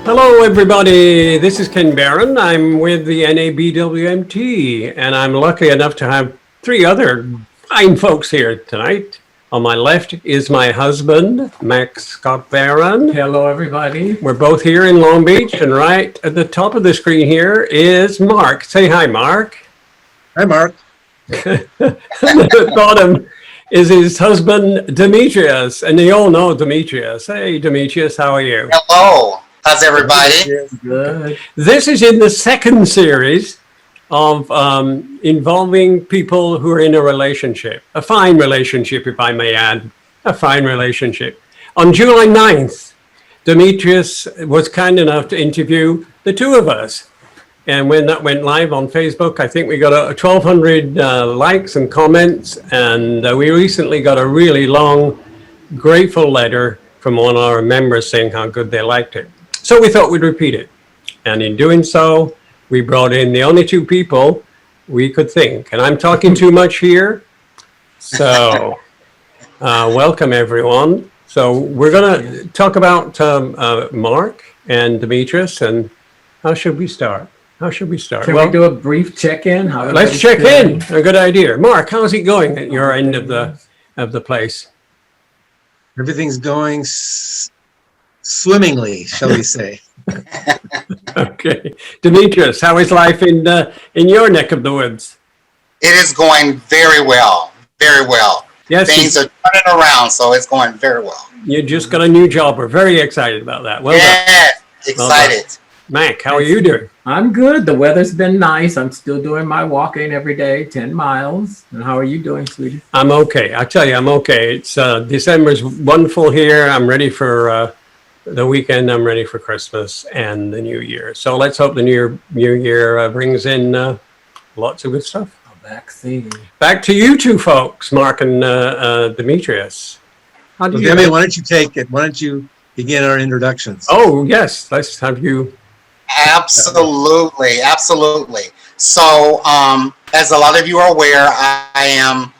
Hello, everybody. This is Ken Barron. I'm with the NABWMT, and I'm lucky enough to have three other fine folks here tonight. On my left is my husband, Mack Scott Barron. Hello, everybody. We're both here in Long Beach, and right at the top of the screen here is Mark. Say hi, Mark. Hi, Mark. At the bottom is his husband, Demetrius, and they all know Demetrius. Hey, Demetrius, how are you? Hello. How's everybody? Good. This is in the second series of involving people who are in a relationship, a fine relationship, if I may add, a fine relationship. On July 9th, Demetrius was kind enough to interview the two of us. And when that went live on Facebook, I think we got 1,200 likes and comments. And we recently got a really long, grateful letter from one of our members saying how good they liked it. So we thought we'd repeat it. And in doing so, we brought in the only two people we could think. And I'm talking too much here. So welcome, everyone. So we're going to talk about Mark and Demetrius. And how should we start? How should we start? Can we do a brief check-in? Let's check in. A good idea. Mark, how's it going at your end of the place? Everything's going swimmingly, shall we say. Okay. Demetrius, how is life in your neck of the woods? It is going very well. Very well. Yes. Things are turning around, so it's going very well. You just got a new job. We're very excited about that. Well yeah, done. excited. Well, Mack, how are you doing? I'm good. The weather's been nice. I'm still doing my walking every day, 10 miles. And how are you doing, sweetie? I'm okay. I tell you, I'm okay. It's December's wonderful here. I'm ready for the weekend. I'm ready for Christmas and the New Year. So let's hope the new year brings in lots of good stuff. A vaccine. Back to you two folks, Mark and Demetrius. Demi, why don't you take it? Why don't you begin our introductions? Oh, yes. Let's have you. Absolutely. Absolutely. So, as a lot of you are aware, I am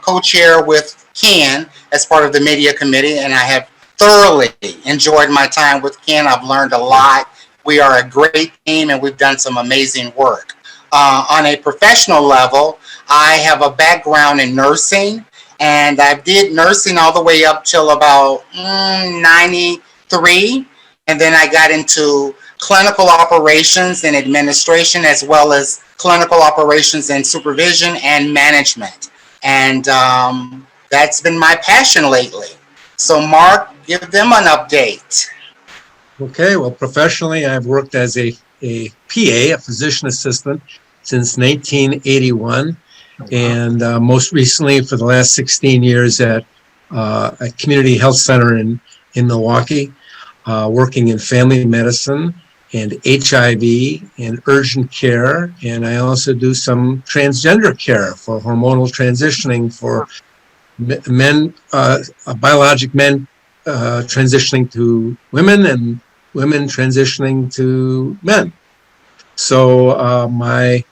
co-chair with Ken as part of the media committee, and I have thoroughly enjoyed my time with Ken. I've learned a lot. We are a great team, and we've done some amazing work. On a professional level, I have a background in nursing, and I did nursing all the way up till about 93, and then I got into clinical operations and administration, as well as clinical operations and supervision and management. And that's been my passion lately. So Mark, give them an update. Okay, well, professionally, I've worked as a PA, a physician assistant, since 1981. And most recently, for the last 16 years at a community health center in Milwaukee, working in family medicine and HIV and urgent care. And I also do some transgender care for hormonal transitioning for men, biologic men transitioning to women and women transitioning to men. So my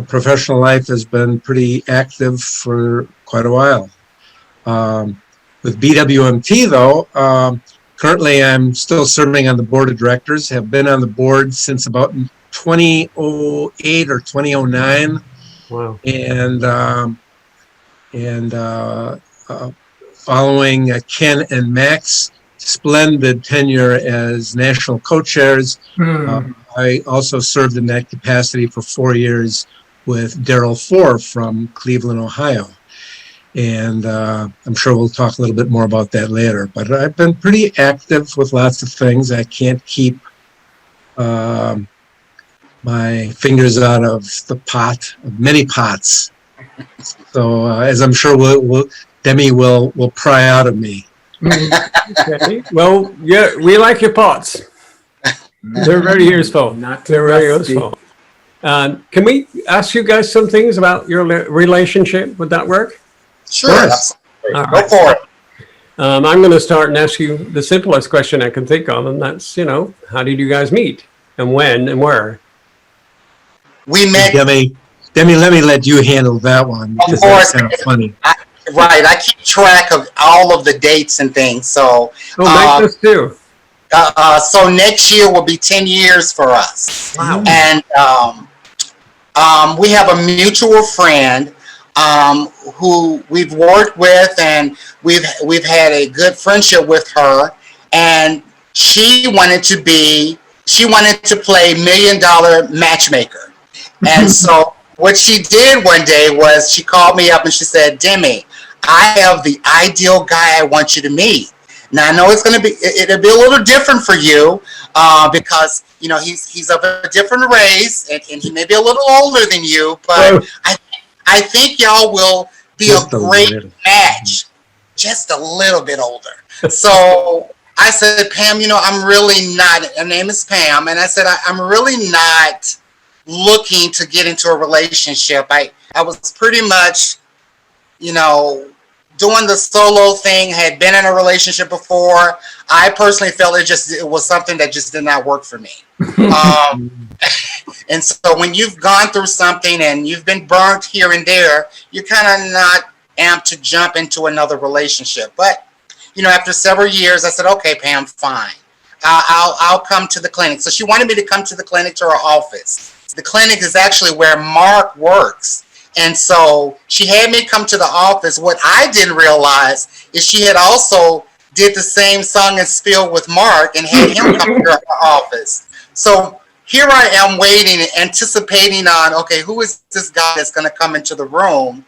professional life has been pretty active for quite a while. With BWMT, though, currently I'm still serving on the board of directors, have been on the board since about 2008 or 2009. Wow. And following Ken and Mack's splendid tenure as national co-chairs, I also served in that capacity for 4 years with Darryl Four from Cleveland, Ohio. And I'm sure we'll talk a little bit more about that later. But I've been pretty active with lots of things. I can't keep my fingers out of the pot, of many pots. So as I'm sure Demi will pry out of me. Okay. Well, yeah, we like your pots. They're very useful. Not too They're very rusty. useful. Can we ask you guys some things about your relationship? Would that work? Sure. Yes. Absolutely. All Go right. for it. I'm going to start and ask you the simplest question I can think of, and that's, how did you guys meet, and when, and where? We met. Demi, let me let you handle that one, because that's kind of funny. Right. I keep track of all of the dates and things. So, Oh, make this too. so next year will be 10 years for us. Wow. And we have a mutual friend who we've worked with, and we've had a good friendship with her. And she wanted to play $1 Million Matchmaker. And so what she did one day was she called me up and she said, Demi, I have the ideal guy I want you to meet. Now I know it'll be a little different for you because he's of a different race and he may be a little older than you, but I think y'all will be Just a great match. Just a little bit older. So I said, Pam, I'm really not. Her name is Pam, and I said I'm really not looking to get into a relationship. I was pretty much, doing the solo thing, had been in a relationship before. I personally felt it was something that just did not work for me. And so when you've gone through something and you've been burnt here and there, you're kind of not amped to jump into another relationship. But, after several years, I said, okay, Pam, fine. I'll come to the clinic. So she wanted me to come to the clinic, to her office. The clinic is actually where Mark works. And so she had me come to the office. What I didn't realize is she had also did the same song and spiel with Mark and had him come to her office. So here I am waiting, anticipating on, okay, who is this guy that's going to come into the room?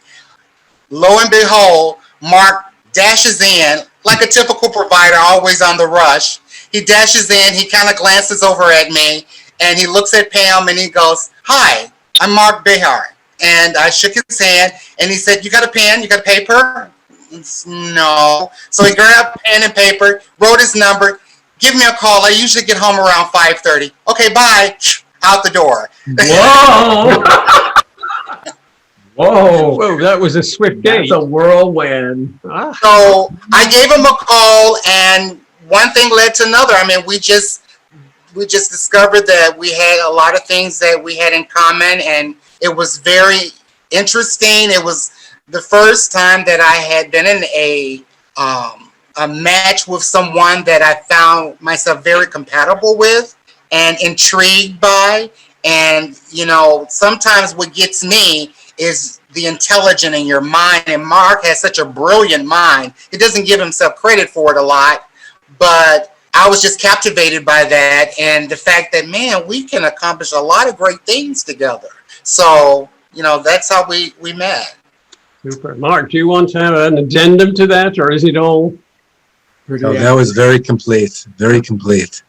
Lo and behold, Mark dashes in like a typical provider, always on the rush. He dashes in, he kind of glances over at me, and he looks at Pam and he goes, hi, I'm Mark Behar. And I shook his hand and he said, you got a pen? You got paper? No. So he grabbed pen and paper, wrote his number, give me a call. I usually get home around 5:30. Okay, bye. Out the door. Whoa. Whoa. Whoa, that was a swift date. That's a whirlwind. So I gave him a call, and one thing led to another. I mean, we just discovered that we had a lot of things that we had in common, and it was very interesting. It was the first time that I had been in a match with someone that I found myself very compatible with and intrigued by. And, sometimes what gets me is the intelligence in your mind. And Mark has such a brilliant mind. He doesn't give himself credit for it a lot, but I was just captivated by that. And the fact that, man, we can accomplish a lot of great things together. So, that's how we met. Super. Mark, do you want to have an addendum to that, or is it all pretty? Oh, that was very complete. Very complete.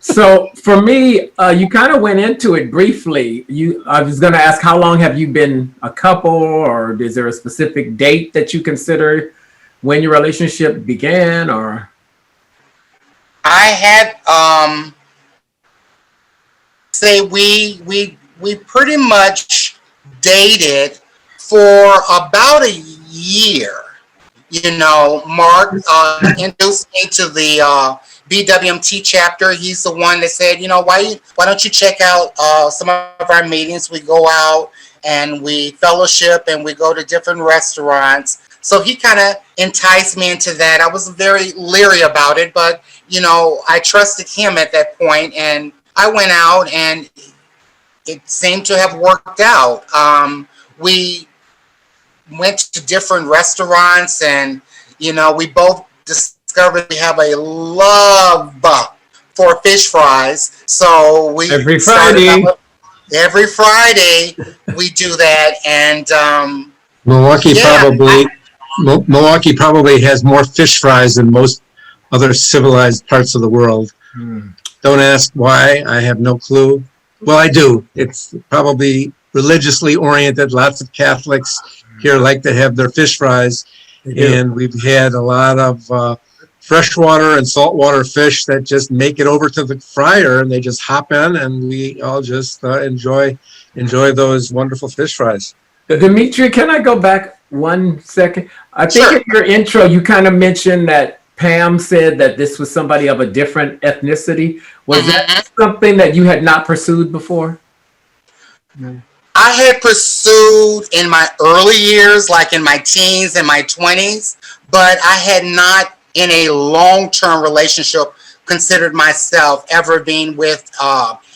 So for me, you kind of went into it briefly. I was going to ask, how long have you been a couple, or is there a specific date that you consider when your relationship began? Or I had say we pretty much dated for about a year. Mark introduced me to the BWMT chapter. He's the one that said, why don't you check out some of our meetings? We go out and we fellowship and we go to different restaurants. So he kind of enticed me into that. I was very leery about it, but, I trusted him at that point, and I went out and it seemed to have worked out. We went to different restaurants, and, we both discovered we have a love for fish fries. So we Every Friday we do that. And Milwaukee probably has more fish fries than most other civilized parts of the world. Don't ask why. I have no clue. Well, I do. It's probably religiously oriented. Lots of Catholics here like to have their fish fries. And we've had a lot of freshwater and saltwater fish that just make it over to the fryer, and they just hop in, and we all just enjoy those wonderful fish fries. Demetrius, can I go back 1 second? I think Sure. in your intro, you kind of mentioned that Pam said that this was somebody of a different ethnicity. Was that something that you had not pursued before? I had pursued in my early years, like in my teens and my 20s, but I had not in a long-term relationship considered myself ever being with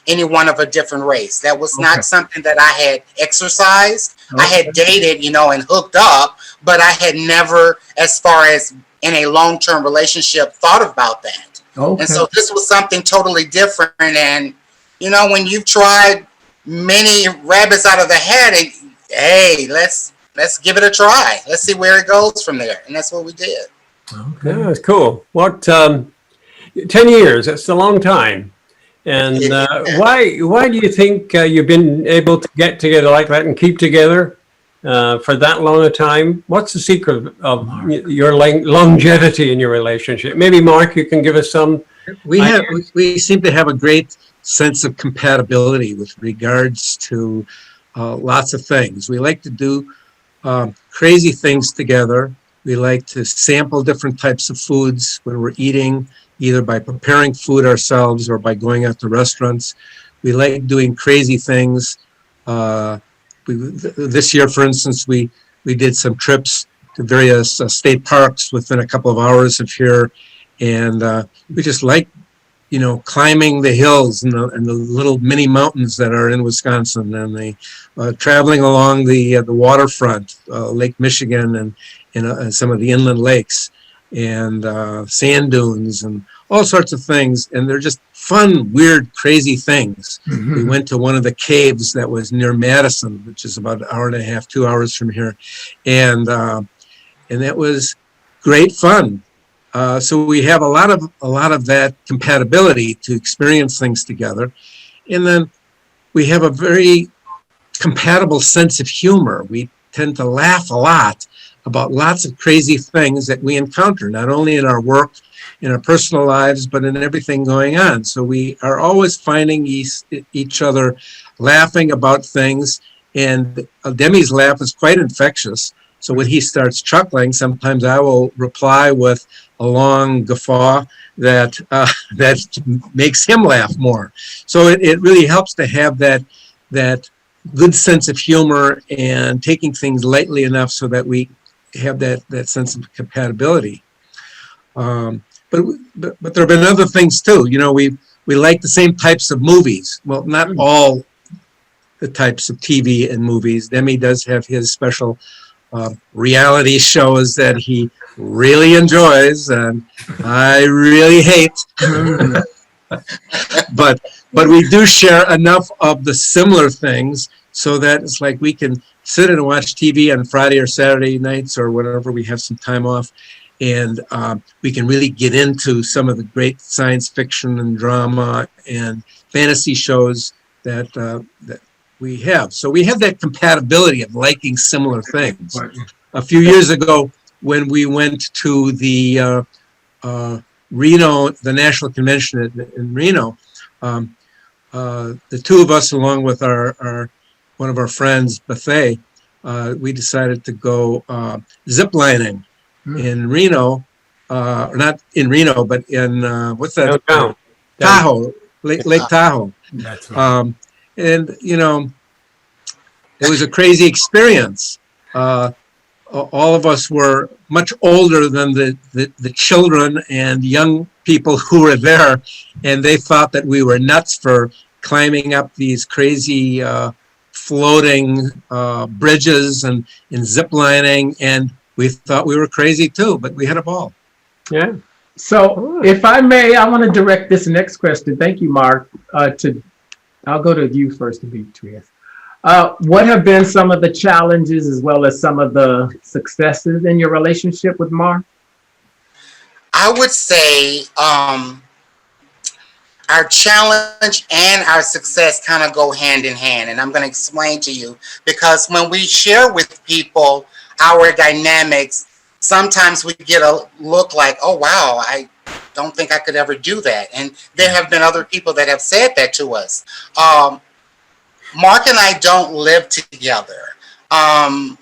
anyone of a different race. That was Okay. not something that I had exercised. I Okay. had dated, and hooked up, but I had never, as far as in a long-term relationship, thought about that. Okay. And so this was something totally different. And, when you've tried many rabbits out of the hat, and hey, let's give it a try. Let's see where it goes from there. And that's what we did. Okay. Yeah, it's cool. 10 years, that's a long time. And why do you think you've been able to get together like that and keep together for that long a time? What's the secret of your longevity in your relationship? Maybe, Mark, you can give us some. We seem to have a great sense of compatibility with regards to lots of things. We like to do crazy things together. We like to sample different types of foods when we're eating, either by preparing food ourselves or by going out to restaurants. We like doing crazy things. This year, for instance, we did some trips to various state parks within a couple of hours of here, and we just like climbing the hills and the little mini mountains that are in Wisconsin, and the traveling along the waterfront, Lake Michigan, and some of the inland lakes, and sand dunes, and all sorts of things. And they're just fun, weird, crazy things. Mhm. We went to one of the caves that was near Madison, which is about an hour and a half, 2 hours from here, and that was great fun. So we have a lot of that compatibility to experience things together, and then we have a very compatible sense of humor. We tend to laugh a lot about lots of crazy things that we encounter, not only in our work, in our personal lives, but in everything going on. So we are always finding each other laughing about things, and Demi's laugh is quite infectious. So when he starts chuckling, sometimes I will reply with a long guffaw that makes him laugh more. So it really helps to have that good sense of humor and taking things lightly enough so that we have that sense of compatibility. But there have been other things too. We like the same types of movies. Well, not all the types of TV and movies. Demi does have his special reality shows that he really enjoys, and I really hate. but we do share enough of the similar things so that it's like we can sit and watch TV on Friday or Saturday nights or whenever we have some time off, and we can really get into some of the great science fiction and drama and fantasy shows that we have. So we have that compatibility of liking similar things. Right. A few years ago, when we went to the Reno, the National Convention in Reno, the two of us, along with one of our friends, Bethay, we decided to go ziplining in Reno, or not in Reno, but in what's that? Downtown. Tahoe, Lake Tahoe. That's right. And it was a crazy experience. All of us were much older than the children and young people who were there, and they thought that we were nuts for climbing up these crazy floating bridges and ziplining, and we thought we were crazy too, but we had a ball. Yeah. So if I may, I want to direct this next question. Thank you, Mark. I'll go to you first, Demetrius. What have been some of the challenges as well as some of the successes in your relationship with Mark? I would say our challenge and our success kind of go hand in hand. And I'm going to explain to you, because when we share with people our dynamics, sometimes we get a look like, oh, wow, I don't think I could ever do that. And there have been other people that have said that to us. Mark and I don't live together. And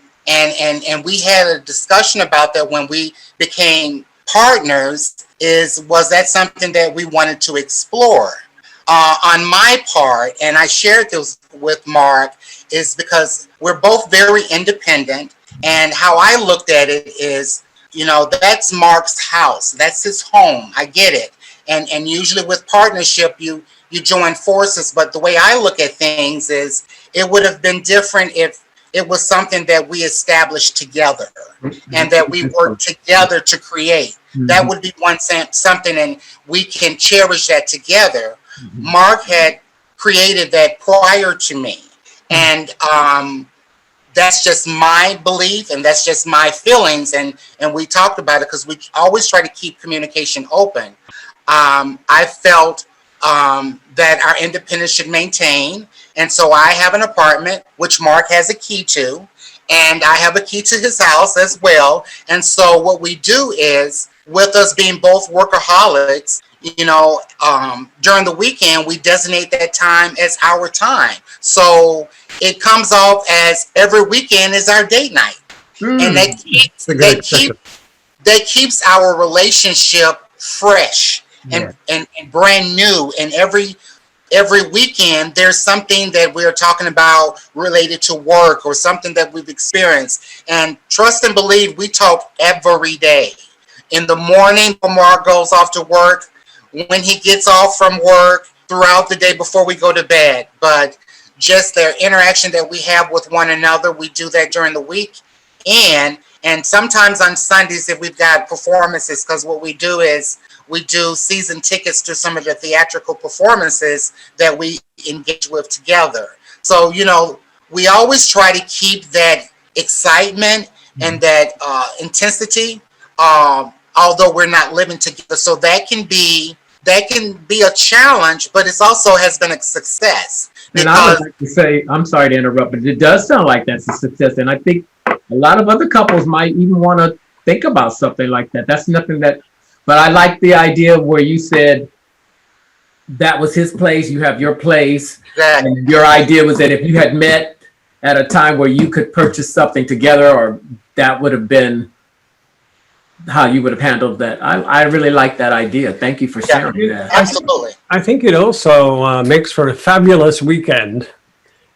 we had a discussion about that when we became partners. Was that something that we wanted to explore? on my part, and I shared this with Mark, is because we're both very independent. And how I looked at it is, that's Mark's house. That's his home. I get it. And usually with partnership, you join forces. But the way I look at things is it would have been different if it was something that we established together and that we worked together to create. That would be something, and we can cherish that together. Mark had created that prior to me. And that's just my belief, and that's just my feelings. And we talked about it because we always try to keep communication open. I felt that our independence should maintain. And so I have an apartment, which Mark has a key to, and I have a key to his house as well. And so what we do is, with us being both workaholics, during the weekend, we designate that time as our time. So it comes off as every weekend is our date night. And that keeps our relationship fresh and brand new. And every weekend, there's something that we're talking about related to work or something that we've experienced. And trust and believe, we talk every day. In the morning, when Mark goes off to work, when he gets off from work, throughout the day before we go to bed. But just the interaction that we have with one another, we do that during the week. And sometimes on Sundays if we've got performances, because what we do is we do season tickets to some of the theatrical performances that we engage with together. So, we always try to keep that excitement and that intensity, although we're not living together. So that can be a challenge, but it's also has been a success. And I would like to say, I'm sorry to interrupt, but it does sound like that's a success. And I think a lot of other couples might even want to think about something like that. That's nothing that, but I like the idea where you said that was his place, you have your place. Exactly. And your idea was that if you had met at a time where you could purchase something together, or that would have been how you would have handled that. I really like that idea. Thank you for sharing that. Absolutely. I think it also makes for a fabulous weekend.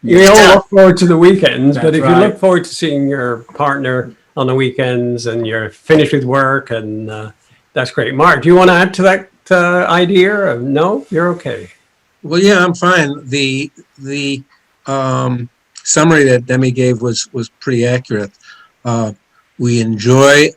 You all look forward to the weekends, but if you look forward to seeing your partner on the weekends and you're finished with work, and that's great. Mark, do you want to add to that idea? No, you're okay. Well, yeah, I'm fine. The summary that Demi gave was pretty accurate. We enjoy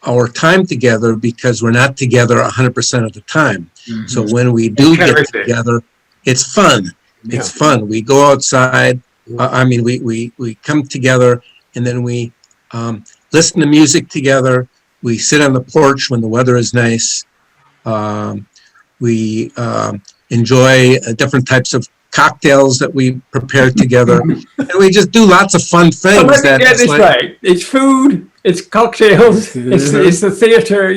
our time together because we're not together 100% of the time. Mm-hmm. So when we do get together, it's fun. Yeah. It's fun. We go outside. We come together, and then we listen to music together. We sit on the porch when the weather is nice. We enjoy different types of cocktails that we prepare together, and we just do lots of fun things. So let me get this right. It's food. It's cocktails. It's the theater.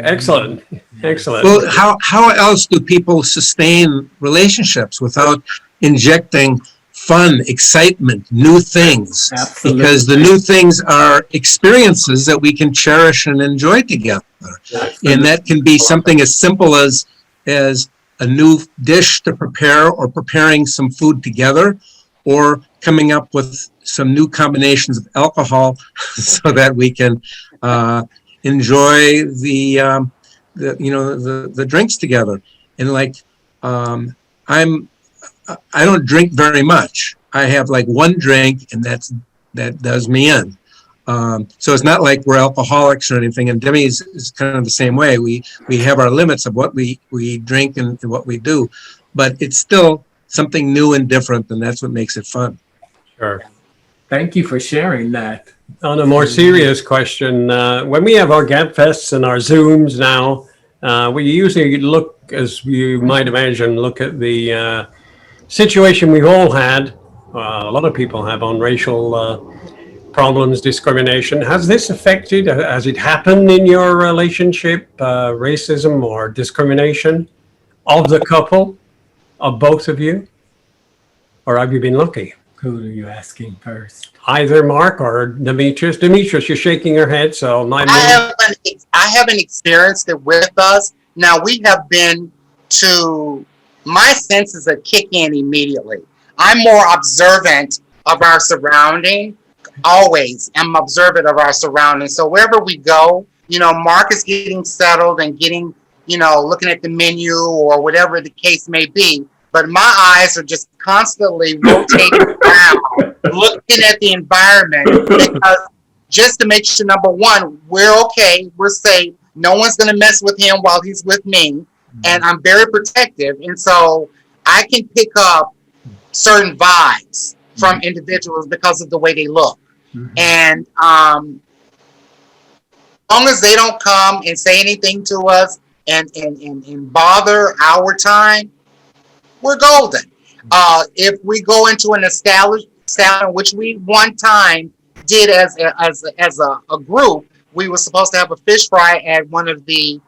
Excellent. Well, how else do people sustain relationships without injecting fun, excitement, new things? Absolutely. Because the new things are experiences that we can cherish and enjoy together. Absolutely. And that can be something as simple as a new dish to prepare, or preparing some food together, or coming up with some new combinations of alcohol so that we can enjoy the drinks together. And I don't drink very much. I have like one drink, and that does me in. So it's not like we're alcoholics or anything. And Demi is kind of the same way. We have our limits of what we drink and what we do, but it's still something new and different, and that's what makes it fun. Sure. Thank you for sharing that. On a more serious question, when we have our Gap Fests and our Zooms now, we usually look, as you might imagine, look at the situation we've all had, a lot of people have, on racial problems, discrimination. Has this affected, has it happened in your relationship, racism or discrimination of the couple, of both of you? Or have you been lucky? Who are you asking first? Either Mark or Demetrius. Demetrius, you're shaking your head, so I haven't experienced it with us. Now, we have been to my senses that kick in immediately. I'm more observant of our surrounding. Always am observant of our surroundings. So wherever we go, Mark is getting settled and getting, looking at the menu or whatever the case may be. But my eyes are just constantly rotating around, looking at the environment, because just to make sure, number one, we're okay, we're safe. No one's going to mess with him while he's with me. And I'm very protective. And so I can pick up certain vibes from individuals because of the way they look. And as long as they don't come and say anything to us and bother our time, we're golden. If we go into an establishment, which we one time did as a group, we were supposed to have a fish fry at one of the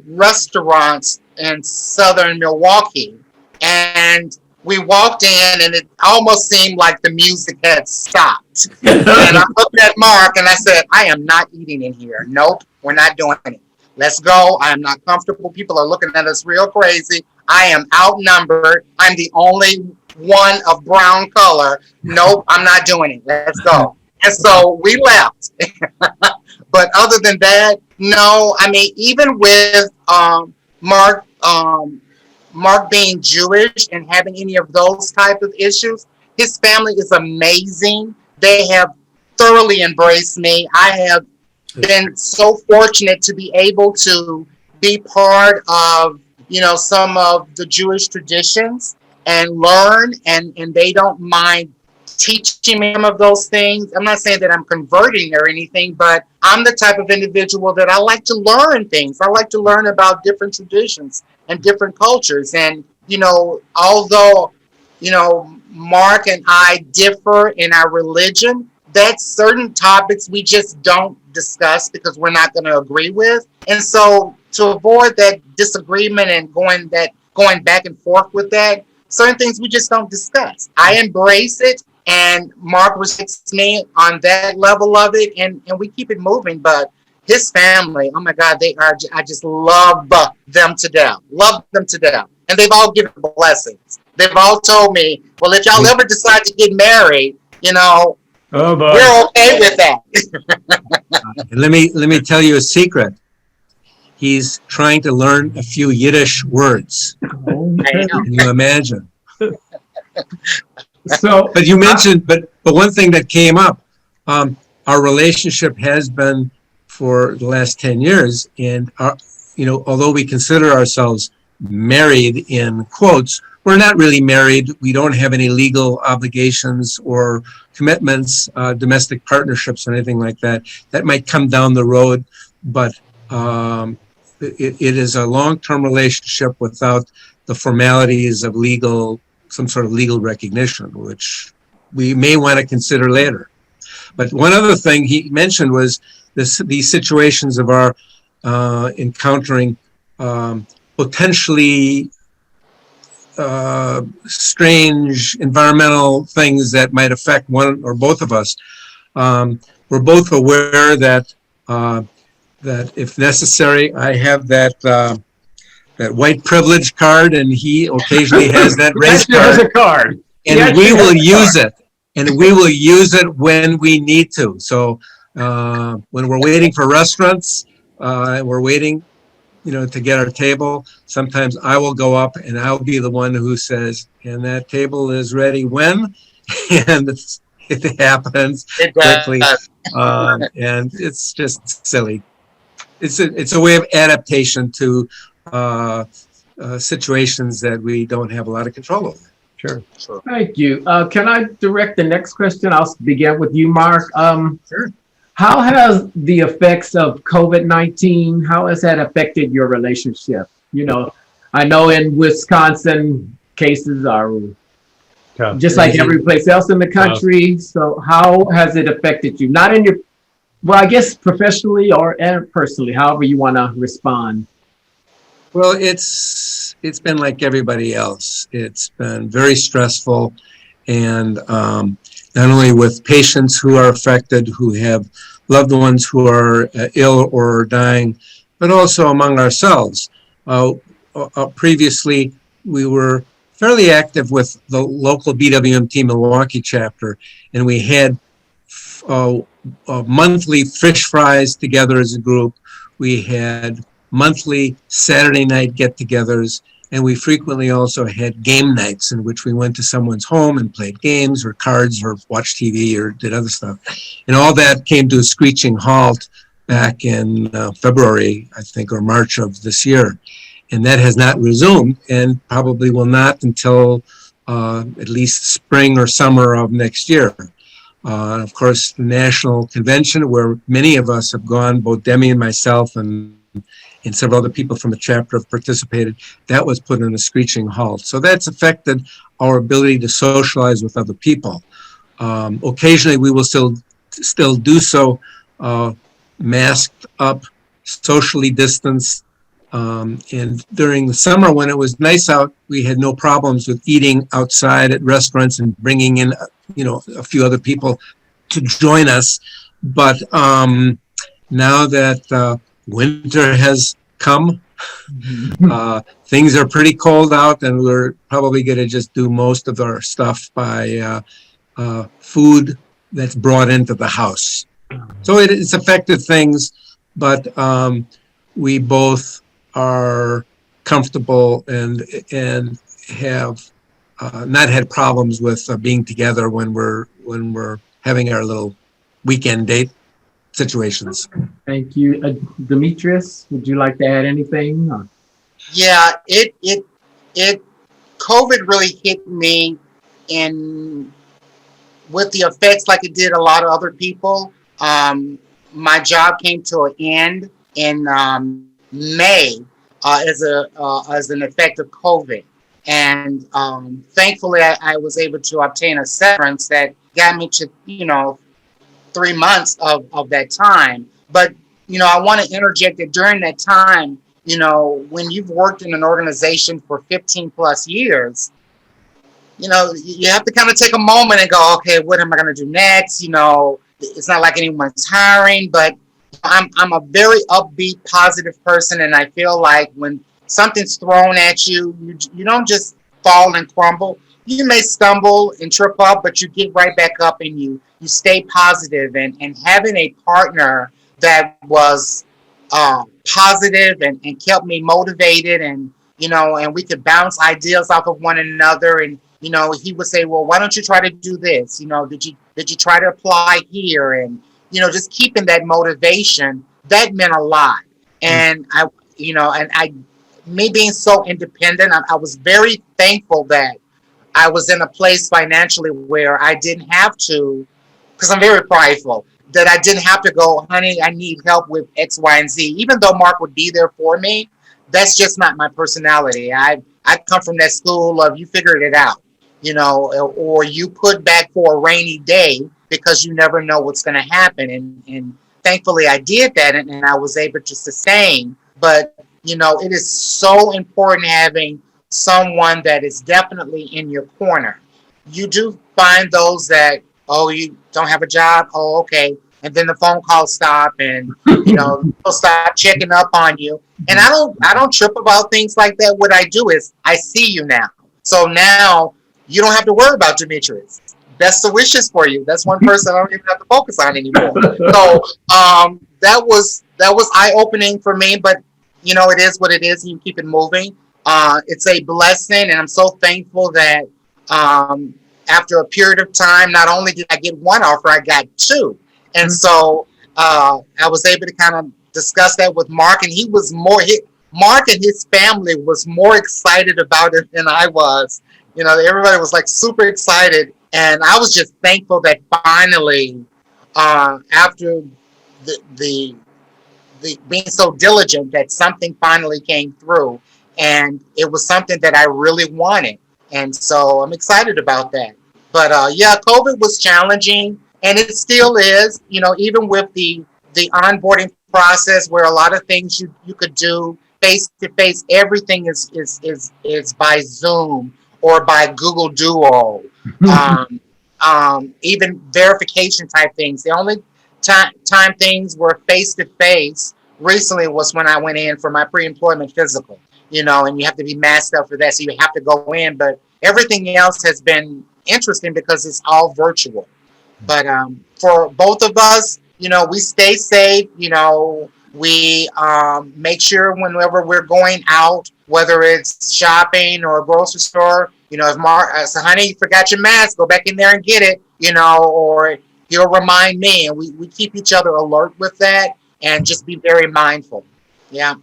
restaurants in southern Milwaukee, and we walked in, and it almost seemed like the music had stopped. And I looked at Mark, and I said, "I am not eating in here. Nope, we're not doing it. Let's go. I am not comfortable. People are looking at us real crazy. I am outnumbered. I'm the only one of brown color. Nope, I'm not doing it. Let's go." And so we left. But other than that, no. I mean, even with Mark being Jewish and having any of those type of issues, his family is amazing. They have thoroughly embraced me. I have been so fortunate to be able to be part of, some of the Jewish traditions and learn, and they don't mind teaching me some of those things. I'm not saying that I'm converting or anything, but I'm the type of individual that I like to learn things. I like to learn about different traditions and different cultures. And, although, Mark and I differ in our religion, that's certain topics we just don't discuss because we're not going to agree with. And so to avoid that disagreement and going back and forth with that, certain things we just don't discuss. I embrace it, and Mark respects me on that level of it, and we keep it moving. But his family, oh my God, I just love them to death. Love them to death. And they've all given blessings. They've all told me, well, if y'all ever decide to get married, Oh, boy. we're okay with that. Let me tell you a secret. He's trying to learn a few Yiddish words. I know. Can you imagine? So, But you mentioned, but one thing that came up, our relationship has been for the last 10 years, and although we consider ourselves married in quotes, we're not really married. We don't have any legal obligations or commitments, domestic partnerships or anything like that. That might come down the road, but it is a long-term relationship without the formalities of some sort of legal recognition, which we may want to consider later. But one other thing he mentioned was these situations of our encountering potentially strange environmental things that might affect one or both of us. We're both aware that if necessary, I have that white privilege card, and he occasionally has that race card. And we will use it. And we will use it when we need to. So when we're waiting for restaurants, we're waiting, to get our table, sometimes I will go up and I'll be the one who says, and that table is ready when? And it happens quickly. And it's just silly. It's a way of adaptation to situations that we don't have a lot of control over. Sure. thank you. Can I direct the next question? I'll begin with you, Mark. Sure. How has the effects of COVID-19, how has that affected your relationship? I know in Wisconsin, cases are just like every place else in the country. So how has it affected you? Not in your, well, I guess professionally or personally, however you want to respond. Well, it's been like everybody else. It's been very stressful, and not only with patients who are affected, who have loved ones who are ill or dying, but also among ourselves. Previously, we were fairly active with the local BWMT Milwaukee chapter, and we had monthly fish fries together as a group. We had monthly Saturday night get-togethers, and we frequently also had game nights in which we went to someone's home and played games or cards or watched TV or did other stuff. And all that came to a screeching halt back in February, I think, or March of this year. And that has not resumed and probably will not until at least spring or summer of next year. Of course, the national convention where many of us have gone, both Demi and myself and several other people from the chapter have participated, that was put in a screeching halt. So that's affected our ability to socialize with other people. Occasionally, we will still do so masked up, socially distanced. And during the summer, when it was nice out, we had no problems with eating outside at restaurants and bringing in, a few other people to join us. But now that winter has come, things are pretty cold out, and we're probably going to just do most of our stuff by food that's brought into the house. So it's affected things, but we both are comfortable and have not had problems with being together when we're having our little weekend date situations. Thank you. Demetrius, would you like to add anything? Yeah, it COVID really hit me in with the effects like it did a lot of other people. My job came to an end in May as an effect of COVID, and thankfully I was able to obtain a severance that got me to 3 months of that time. But I want to interject that during that time, when you've worked in an organization for 15 plus years, you have to kind of take a moment and go, okay, what am I going to do next? It's not like anyone's hiring, but I'm a very upbeat, positive person, and I feel like when something's thrown at you, you don't just fall and crumble. You may stumble and trip up, but you get right back up and you stay positive. And having a partner that was positive and kept me motivated, and and we could bounce ideas off of one another, and he would say, well, why don't you try to do this? Did you try to apply here? And just keeping that motivation, that meant a lot. And me being so independent, I was very thankful that I was in a place financially where I didn't have to, because I'm very prideful, that I didn't have to go, honey, I need help with X, Y, and Z. Even though Mark would be there for me, that's just not my personality. I come from that school of you figured it out, or you put back for a rainy day because you never know what's going to happen. And thankfully I did that, and I was able to sustain. But, it is so important having someone that is definitely in your corner. You do find those that, oh, you don't have a job? Oh, okay. And then the phone calls stop, and people start checking up on you. And I don't trip about things like that. What I do is I see you now. So now you don't have to worry about Demetrius. That's the wishes for you. That's one person I don't even have to focus on anymore. So that was eye-opening for me, but it is what it is, and you keep it moving. It's a blessing, and I'm so thankful that after a period of time, not only did I get one offer, I got two. And so I was able to kind of discuss that with Mark, and Mark and his family was more excited about it than I was. Everybody was like super excited, and I was just thankful that finally, after the being so diligent, that something finally came through, and it was something that I really wanted. And so I'm excited about that. But COVID was challenging, and it still is, even with the onboarding process, where a lot of things you could do face to face, everything is by Zoom or by Google Duo. Even verification type things. The only time things were face to face recently was when I went in for my pre-employment physical. and you have to be masked up for that. So you have to go in, but everything else has been interesting because it's all virtual. But for both of us, we stay safe. We make sure whenever we're going out, whether it's shopping or a grocery store, if Mark says, honey, you forgot your mask, go back in there and get it, or he'll remind me. And we keep each other alert with that and just be very mindful. Yeah.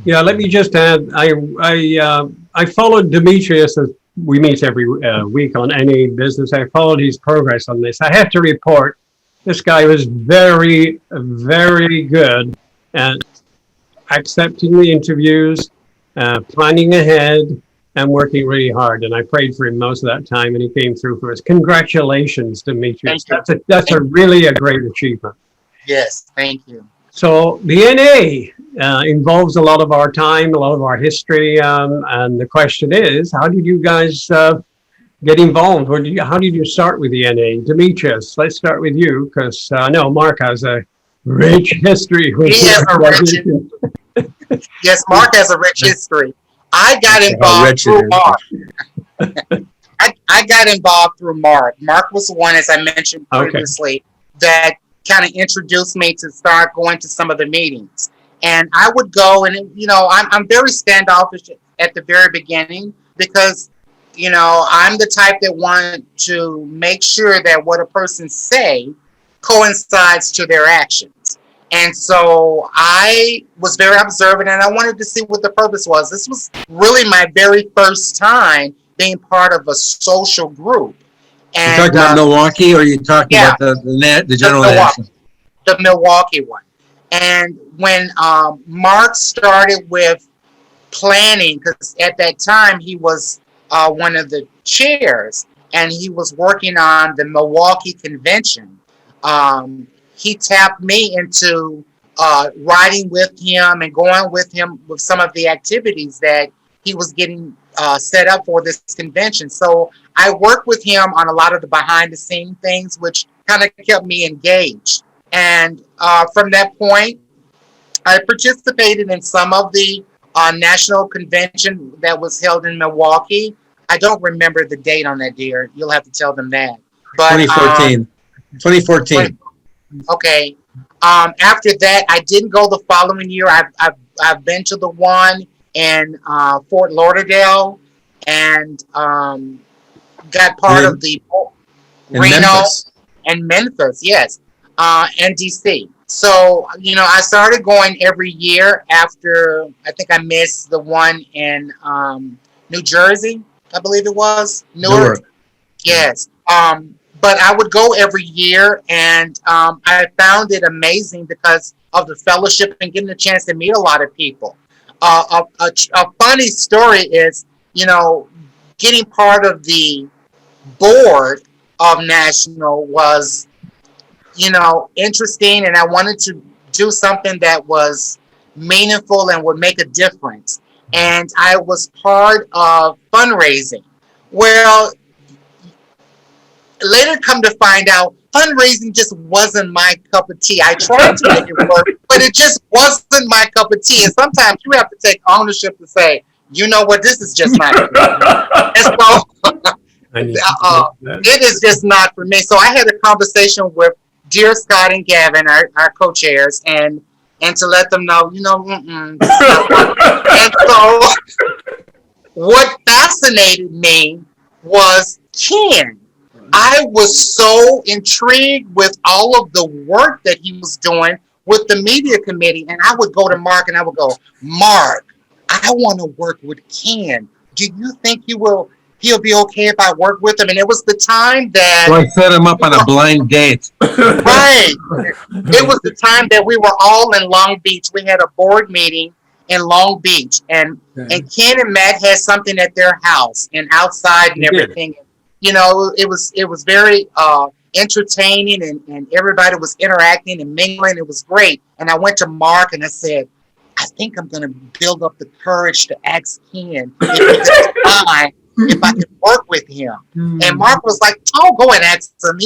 Yeah, let me just add, I followed Demetrius as we meet every week on any business. I followed his progress on this. I have to report, this guy was very, very good at accepting the interviews, planning ahead, and working really hard. And I prayed for him most of that time, and he came through for us. Congratulations, Demetrius. That's really a great achievement. Yes, thank you. So the NA involves a lot of our time, a lot of our history, and the question is, how did you guys get involved? How did you start with the NA? Demetrius, let's start with you, because I know Mark has a rich history. Yes, Mark has a rich history. I got involved through Mark. I got involved through Mark. Mark was the one, as I mentioned previously, that kind of introduced me to start going to some of the meetings. And I would go, and I'm very standoffish at the very beginning because I'm the type that want to make sure that what a person say coincides to their actions. And so I was very observant, and I wanted to see what the purpose was. This was really my very first time being part of a social group. And, you talking about Milwaukee, or are you talking about the general election? The Milwaukee one. And when Mark started with planning, because at that time he was one of the chairs, and he was working on the Milwaukee convention, he tapped me into riding with him and going with him with some of the activities that he was getting set up for this convention. So I worked with him on a lot of the behind the scene things, which kind of kept me engaged. And from that point, I participated in some of the national convention that was held in Milwaukee. I don't remember the date on that, dear. You'll have to tell them that. But 2014. 2014. Okay. After that, I didn't go the following year. I've been to the one in Fort Lauderdale, and got part of the Reno and Memphis, yes, and DC. So I started going every year after. I think I missed the one in New Jersey, I believe it was Newark. Yes. But I would go every year, and I found it amazing because of the fellowship and getting a chance to meet a lot of people. A funny story is, getting part of the board of National was, interesting, and I wanted to do something that was meaningful and would make a difference. And I was part of fundraising. Well, later come to find out, fundraising just wasn't my cup of tea. I tried to make it work, but it just wasn't my cup of tea. And sometimes you have to take ownership to say, you know what, this is just not for me. And so it is just not for me. So I had a conversation with dear Scott and Gavin, our co-chairs, and to let them know, this is not working. And so what fascinated me was Ken. I was so intrigued with all of the work that he was doing with the media committee. And I would go to Mark and I would go, Mark, I want to work with Ken. Do you think he'll be okay if I work with him? And it was the time that... So I set him up on a blind date. Right. It was the time that we were all in Long Beach. We had a board meeting in Long Beach. And Ken and Matt had something at their house and outside and everything. It was very entertaining, and everybody was interacting and mingling. It was great. And I went to Mark and I said, I think I'm going to build up the courage to ask Ken if I could work with him. And Mark was like, oh, go and ask him.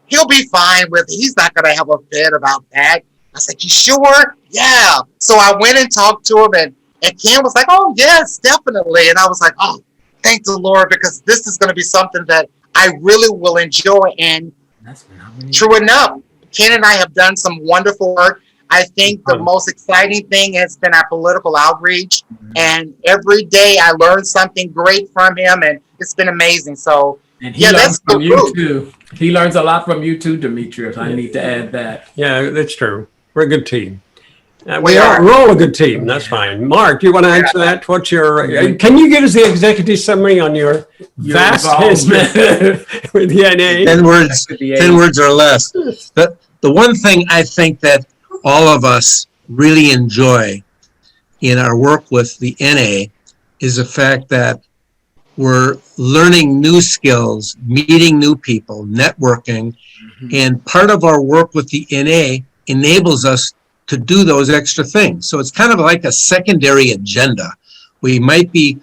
He'll be fine with it. He's not going to have a fit about that. I said, you sure? Yeah. So I went and talked to him, And Ken was like, oh, yes, definitely. And I was like, oh, thank the Lord, because this is going to be something that I really will enjoy. And That's been how many true enough, Ken and I have done some wonderful work. I think the most exciting thing has been our political outreach. And every day I learn something great from him, and it's been amazing. So, And he yeah, learns that's the from you group. too. He learns a lot from you too, Demetrius. I need to add that. Yeah, that's true. We're a good team. We are. We're all a good team. That's fine. Mark, do you want to answer that? What's your? Can you give us the executive summary on your vast history involvement. with the NA? 10 words or less. The one thing I think that all of us really enjoy in our work with the NA is the fact that we're learning new skills, meeting new people, networking, and part of our work with the NA enables us to do those extra things. So it's kind of like a secondary agenda. We might be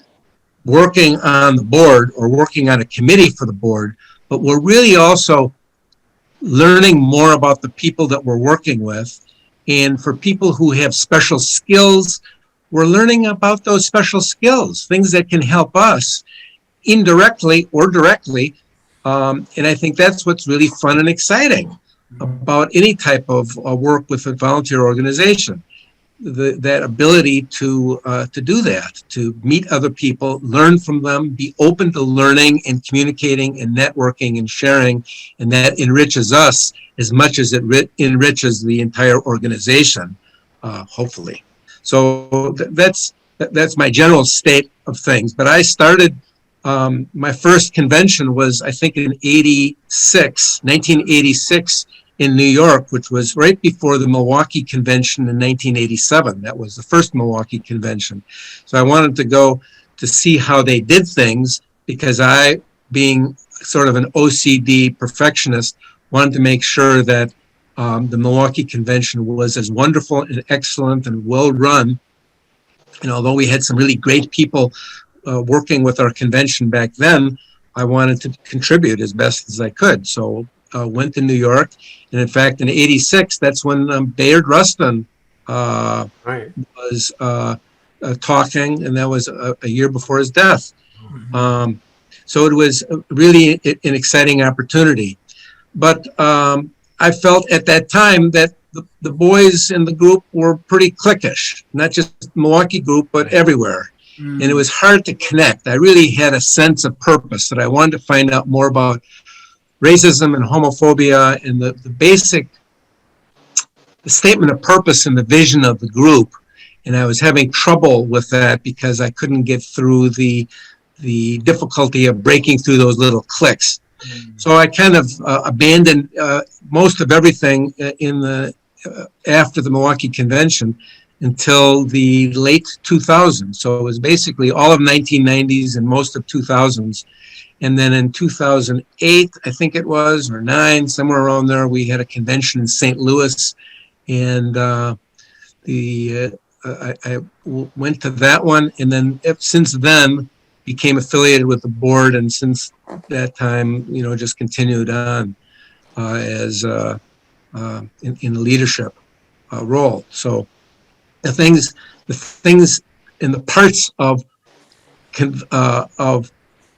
working on the board or working on a committee for the board, but we're really also learning more about the people that we're working with. And for people who have special skills, we're learning about those special skills, things that can help us indirectly or directly. And I think that's what's really fun and exciting about any type of work with a volunteer organization. That ability to do that, to meet other people, learn from them, be open to learning and communicating and networking and sharing, and that enriches us as much as it enriches the entire organization, hopefully. So that's my general state of things. But I started, my first convention was, I think, in 1986, in New York, which was right before the Milwaukee Convention in 1987. That was the first Milwaukee Convention. So I wanted to go to see how they did things, because I, being sort of an OCD perfectionist, wanted to make sure that the Milwaukee Convention was as wonderful and excellent and well run. And although we had some really great people working with our convention back then, I wanted to contribute as best as I could. So went to New York, and in fact, in '86, that's when Bayard Rustin was talking, and that was a year before his death. So it was really an exciting opportunity. But I felt at that time that the boys in the group were pretty cliquish, not just Milwaukee group, but everywhere. And it was hard to connect. I really had a sense of purpose that I wanted to find out more about racism and homophobia and the basic statement of purpose and the vision of the group. And I was having trouble with that because I couldn't get through the difficulty of breaking through those little cliques. So I kind of abandoned most of everything after the Milwaukee Convention until the late 2000s. So it was basically all of 1990s and most of 2000s. And then in 2008, I think it was, or 9, somewhere around there, we had a convention in St. Louis, and I went to that one, and then since then became affiliated with the board, and since that time, just continued on as in a leadership role. So the things in the parts of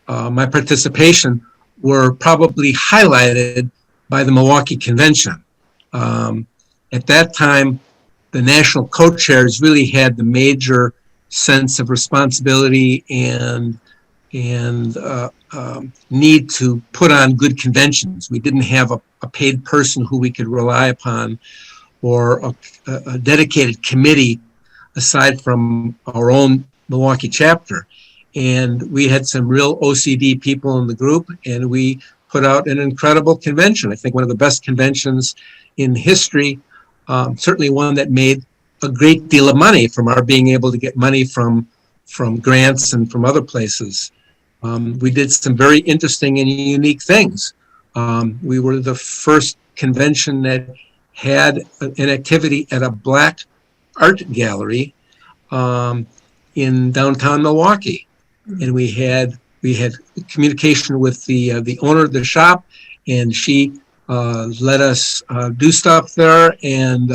my participation were probably highlighted by the Milwaukee Convention. At that time, the national co-chairs really had the major sense of responsibility and need to put on good conventions. We didn't have a paid person who we could rely upon, or a dedicated committee aside from our own Milwaukee chapter. And we had some real OCD people in the group, and we put out an incredible convention. I think one of the best conventions in history, certainly one that made a great deal of money from our being able to get money from grants and from other places. We did some very interesting and unique things. We were the first convention that had an activity at a Black art gallery in downtown Milwaukee. And we had communication with the owner of the shop, and she let us do stuff there and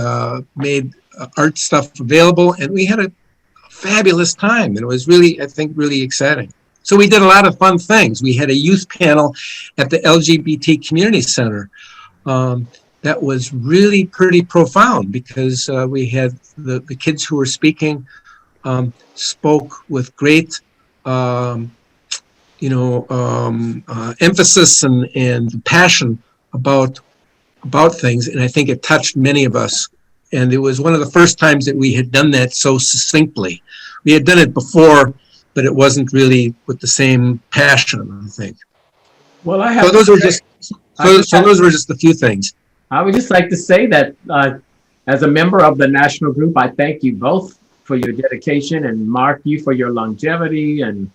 made art stuff available. And we had a fabulous time. And it was really, I think, really exciting. So we did a lot of fun things. We had a youth panel at the LGBT Community Center that was really pretty profound because we had the kids who were speaking spoke with great, emphasis and passion about things. And I think it touched many of us. And it was one of the first times that we had done that so succinctly. We had done it before, but it wasn't really with the same passion, I think. Well, I have. So those were just a few things. I would just like to say that as a member of the national group, I thank you both for your dedication, and Mark, you for your longevity, and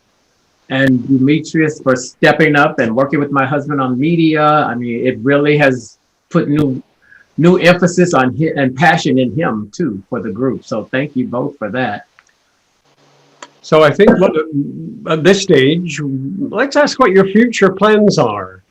Demetrius for stepping up and working with my husband on media. I mean, it really has put new emphasis on him and passion in him too for the group. So thank you both for that. So I think at this stage, let's ask what your future plans are.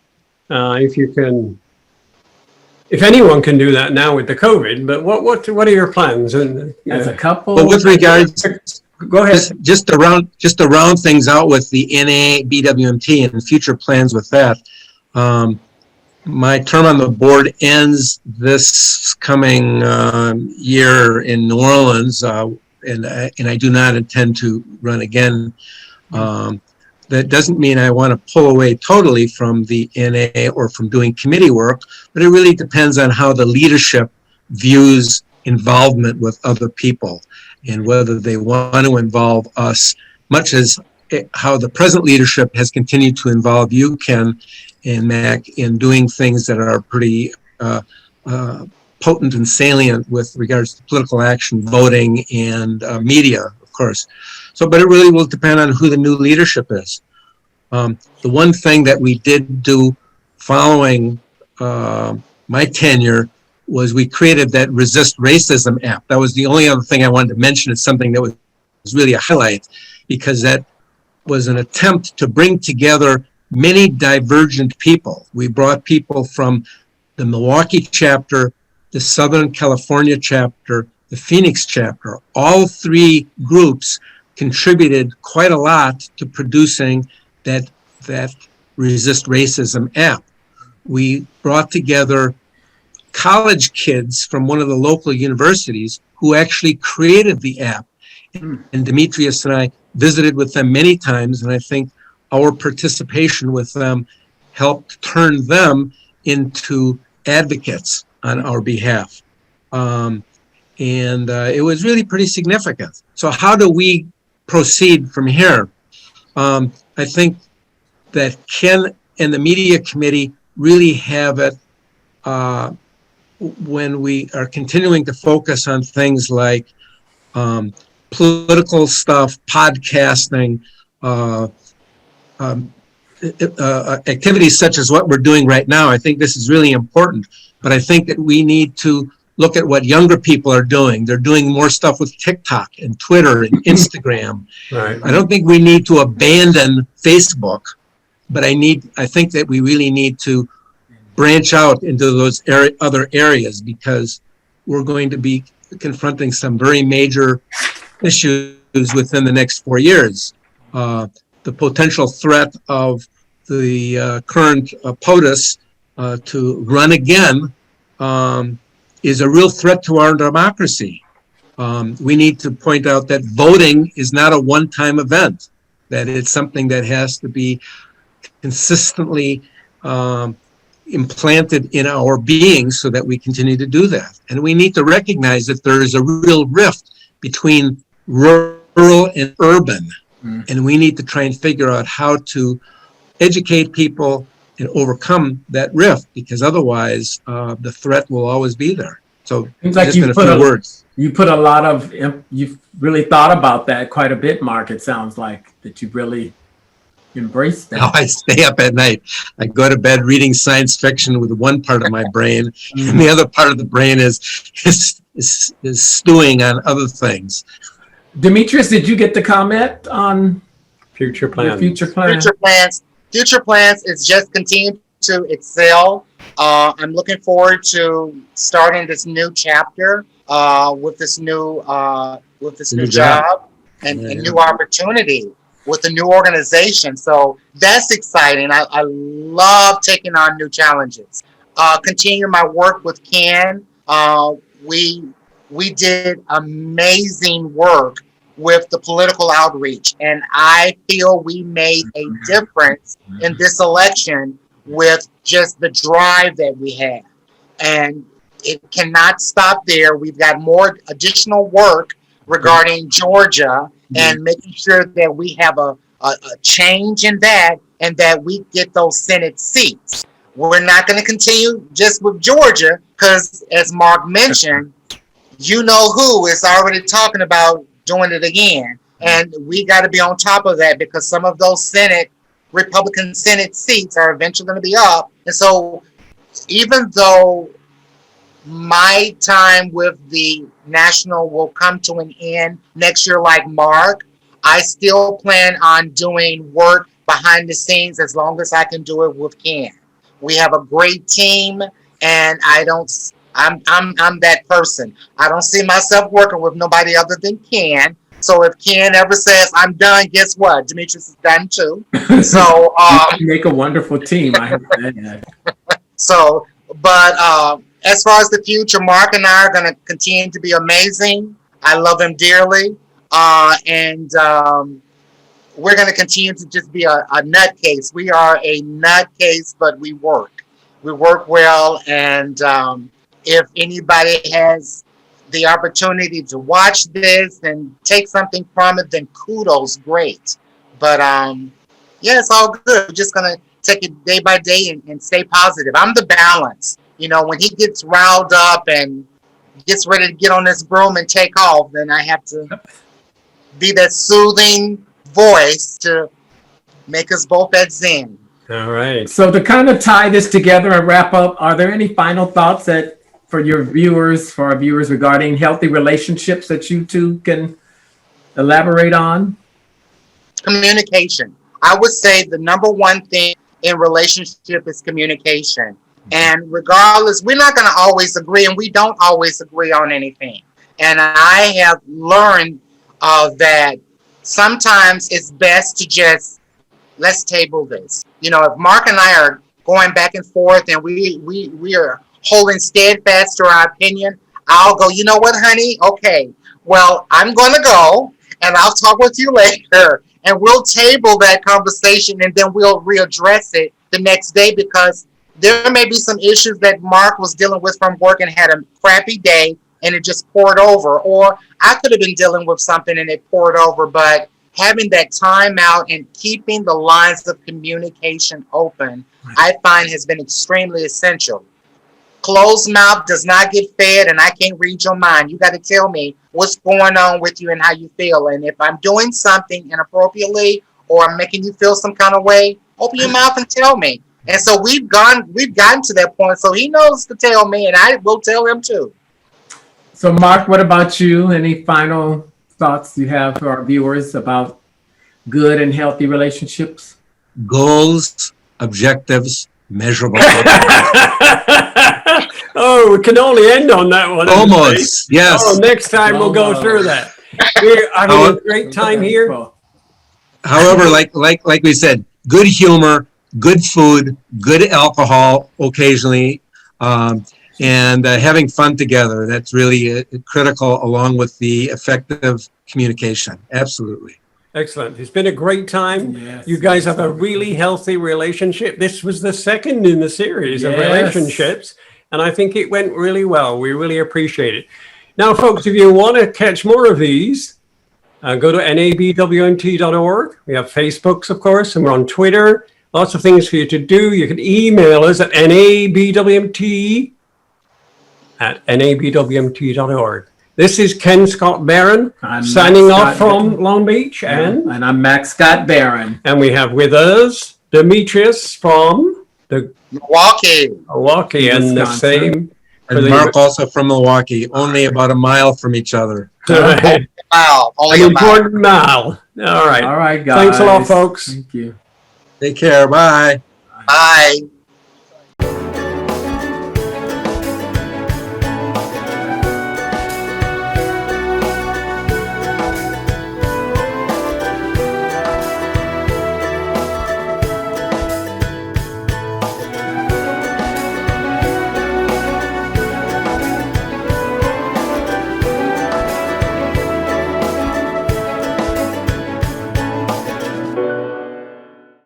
If anyone can do that now with the COVID, but what are your plans? As a couple, well, with regards, go ahead. Just to round things out with the NA, BWMT, and future plans with that. My term on the board ends this coming year in New Orleans, and I do not intend to run again. That doesn't mean I want to pull away totally from the NA or from doing committee work, but it really depends on how the leadership views involvement with other people and whether they want to involve us, much as how the present leadership has continued to involve you, Ken and Mack, in doing things that are pretty potent and salient with regards to political action, voting, and media, of course. So, but it really will depend on who the new leadership is. The one thing that we did do following my tenure was we created that Resist Racism app. That was the only other thing I wanted to mention. It's something that was really a highlight because that was an attempt to bring together many divergent people. We brought people from the Milwaukee chapter, the Southern California chapter, the Phoenix chapter. All three groups contributed quite a lot to producing that Resist Racism app. We brought together college kids from one of the local universities who actually created the app. And Demetrius and I visited with them many times, and I think our participation with them helped turn them into advocates on our behalf. It was really pretty significant. So how do we proceed from here? I think that Ken and the media committee really have it when we are continuing to focus on things like political stuff, podcasting, activities such as what we're doing right now. I think this is really important, but I think that we need to look at what younger people are doing. They're doing more stuff with TikTok and Twitter and Instagram. Right. I don't think we need to abandon Facebook, but I think that we really need to branch out into those other areas because we're going to be confronting some very major issues within the next 4 years. The potential threat of the current POTUS to run again is a real threat to our democracy. We need to point out that voting is not a one-time event, that it's something that has to be consistently implanted in our being so that we continue to do that. And we need to recognize that there is a real rift between rural and urban. And we need to try and figure out how to educate people and overcome that rift, because otherwise the threat will always be there. So seems like just in a few words. You put a lot of, you've really thought about that quite a bit, Mark. It sounds like that you really embraced that. Now I stay up at night. I go to bed reading science fiction with one part of my brain, and the other part of the brain is stewing on other things. Demetrius, did you get to comment on Future plans. future plans? Future plans is just continue to excel. I'm looking forward to starting this new chapter with this new job. and new opportunity with a new organization. So that's exciting. I love taking on new challenges. Continue my work with Ken. We did amazing work with the political outreach, and I feel we made a difference in this election with just the drive that we had. And it cannot stop there. We've got more additional work regarding Georgia and making sure that we have a change in that and that we get those Senate seats. We're not going to continue just with Georgia because, as Mark mentioned, you know who is already talking about doing it again. And we got to be on top of that because some of those Republican Senate seats are eventually going to be up. And so even though my time with the national will come to an end next year like Mark, I still plan on doing work behind the scenes as long as I can do it with Ken. We have a great team, and I'm that person. I don't see myself working with nobody other than Ken. So if Ken ever says I'm done, guess what? Demetrius is done too. So you make a wonderful team. I have that. So, but as far as the future, Mark and I are going to continue to be amazing. I love him dearly, and we're going to continue to just be a nutcase. We are a nutcase, but we work. We work well, and if anybody has the opportunity to watch this and take something from it, then kudos, great. But yeah, it's all good. We're just going to take it day by day and stay positive. I'm the balance. You know, when he gets riled up and gets ready to get on this broom and take off, then I have to be that soothing voice to make us both at zen. All right. So to kind of tie this together and wrap up, are there any final thoughts for our viewers regarding healthy relationships that you two can elaborate on? Communication. I would say the number one thing in relationship is communication. And regardless, we're not going to always agree, and we don't always agree on anything. And I have learned that sometimes it's best to just, let's table this. You know, if Mark and I are going back and forth and we are holding steadfast to our opinion, I'll go, you know what, honey? Okay, well, I'm going to go, and I'll talk with you later. And we'll table that conversation, and then we'll readdress it the next day, because there may be some issues that Mark was dealing with from work and had a crappy day and it just poured over. Or I could have been dealing with something and it poured over. But having that time out and keeping the lines of communication open, I find has been extremely essential. Closed mouth does not get fed, and I can't read your mind. You got to tell me what's going on with you and how you feel. And if I'm doing something inappropriately or I'm making you feel some kind of way, open your mouth and tell me. And so we've gotten to that point. So he knows to tell me, and I will tell him too. So Mark, what about you? Any final thoughts you have for our viewers about good and healthy relationships? Goals, objectives, measurable. Oh, we can only end on that one. Almost, yes. Oh, next time we'll go through that. We're having a great time here. However, like we said, good humor, good food, good alcohol occasionally, and having fun together. That's really critical, along with the effective communication. Absolutely. Excellent. It's been a great time. Yes. You guys have a really healthy relationship. This was the second in the series of relationships, and I think it went really well. We really appreciate it. Now, folks, if you want to catch more of these, go to nabwmt.org. We have Facebooks, of course, and we're on Twitter. Lots of things for you to do. You can email us at nabwmt@nabwmt.org. This is Ken Scott Barron signing off from Long Beach. And I'm Mack Scott Barron. And we have with us Demetrius from the Milwaukee, and the same. And Mark also from Milwaukee, only about a mile from each other. An important mile. All right. All right, guys. Thanks a lot, folks. Thank you. Take care. Bye. Bye.